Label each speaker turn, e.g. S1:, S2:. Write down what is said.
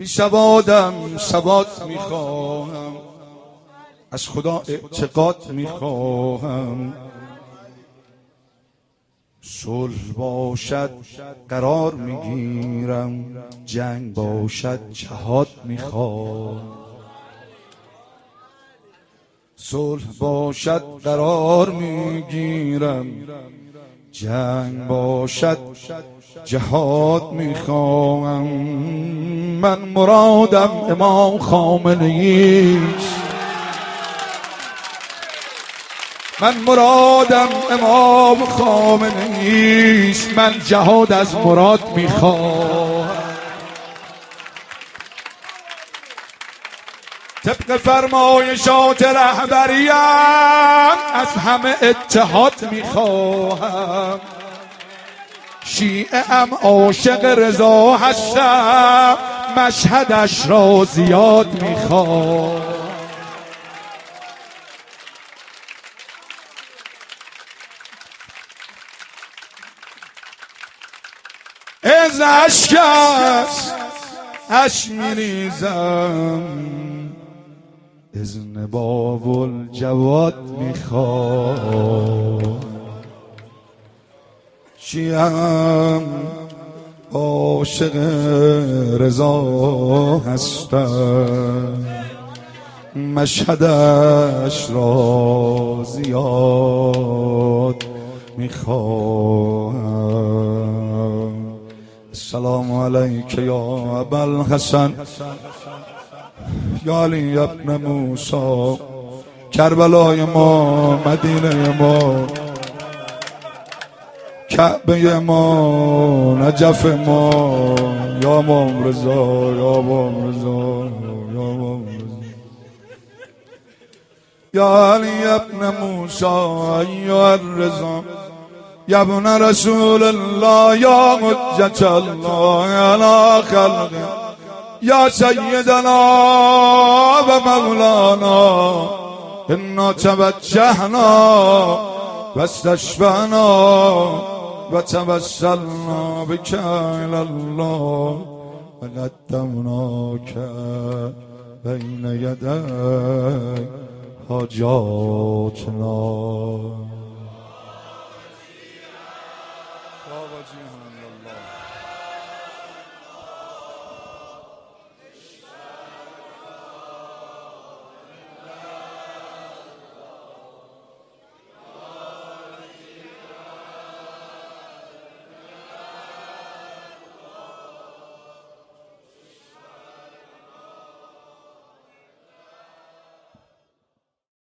S1: سوادم سواد میخواهم، از خدا اعتقاد میخواهم. صلح باشد قرار میگیرم، جنگ باشد جهاد میخواهم. صلح باشد قرار میگیرم، جنگ باشد جهاد میخواهم. من مرادم امام خامنه‌ایست، من مرادم امام خامنه‌ایست. من جهاد از مراد میخواهم. طبق فرمایشات رهبریم از همه اتحاد میخواهم. شیعه ام عاشق رضا هستم، مشهدش را زیاد میخواهم. از اشک است اشک میریزم، اذن باب الجواد میخوام. شیعم عاشق رضا هستم، مشهدش را زیاد میخوام. السلام علیک یا ابوالحسن یا علی ابن موسی. کربلای ما، مدینه ما، کعبه ما، نجف ما. یا امام رضا، یا امام رضا، یا امام رضا. یا علی ابن موسی ایها الرضا، یا ابن رسول الله، یا حجت الله علی خلقه، یا سیدنا و مولانا. انا توجهنا و استشفعنا و توسلنا بک الی الله و قدمناک بین یدی حاجاتنا.